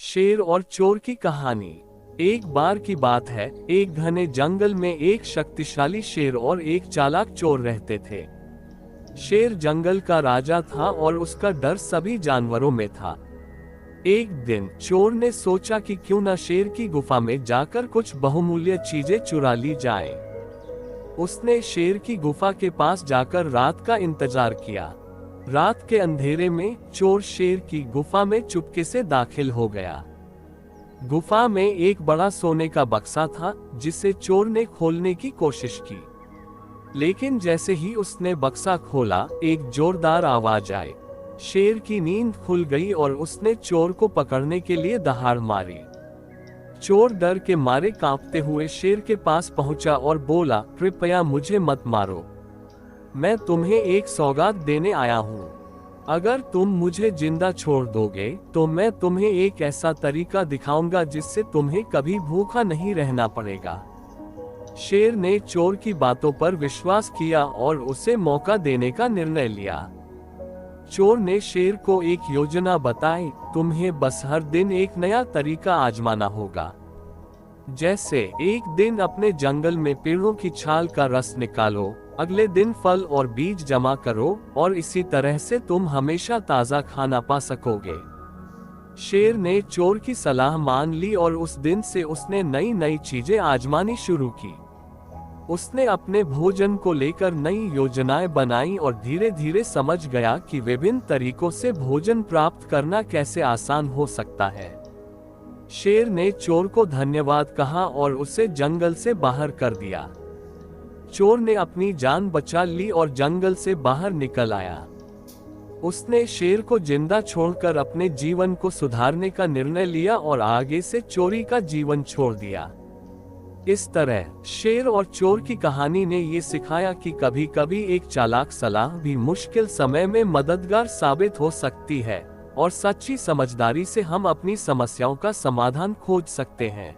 शेर और चोर की कहानी। एक बार की बात है, एक घने जंगल में एक शक्तिशाली शेर और एक चालाक चोर रहते थे। शेर जंगल का राजा था और उसका डर सभी जानवरों में था। एक दिन चोर ने सोचा कि क्यों न शेर की गुफा में जाकर कुछ बहुमूल्य चीजें चुरा ली जाएं। उसने शेर की गुफा के पास जाकर रात का इंतजार किया। रात के अंधेरे में चोर शेर की गुफा में चुपके से दाखिल हो गया। गुफा में एक बड़ा सोने का बक्सा था जिसे चोर ने खोलने की कोशिश की, लेकिन जैसे ही उसने बक्सा खोला एक जोरदार आवाज आई। शेर की नींद खुल गई और उसने चोर को पकड़ने के लिए दहाड़ मारी। चोर डर के मारे कांपते हुए शेर के पास पहुंचा और बोला, कृपया मुझे मत मारो, मैं तुम्हें एक सौगात देने आया हूँ। अगर तुम मुझे जिंदा छोड़ दोगे तो मैं तुम्हें एक ऐसा तरीका दिखाऊंगा जिससे तुम्हें कभी भूखा नहीं रहना पड़ेगा। शेर ने चोर की बातों पर विश्वास किया और उसे मौका देने का निर्णय लिया। चोर ने शेर को एक योजना बताई, तुम्हें बस हर दिन एक नया तरीका आजमाना होगा। जैसे एक दिन अपने जंगल में पेड़ों की छाल का रस निकालो, अगले दिन फल और बीज जमा करो और इसी तरह से तुम हमेशा ताजा खाना पा सकोगे। शेर ने चोर की सलाह मान ली और उस दिन से उसने नई नई चीजें आजमानी शुरू की। उसने अपने भोजन को लेकर नई योजनाएं बनाई और धीरे धीरे समझ गया कि विभिन्न तरीकों से भोजन प्राप्त करना कैसे आसान हो सकता है। शेर ने चोर को धन्यवाद कहा और उसे जंगल से बाहर कर दिया। चोर ने अपनी जान बचा ली और जंगल से बाहर निकल आया। उसने शेर को जिंदा छोड़कर अपने जीवन को सुधारने का निर्णय लिया और आगे से चोरी का जीवन छोड़ दिया। इस तरह शेर और चोर की कहानी ने ये सिखाया कि कभी कभी एक चालाक सलाह भी मुश्किल समय में मददगार साबित हो सकती है और सच्ची समझदारी से हम अपनी समस्याओं का समाधान खोज सकते हैं।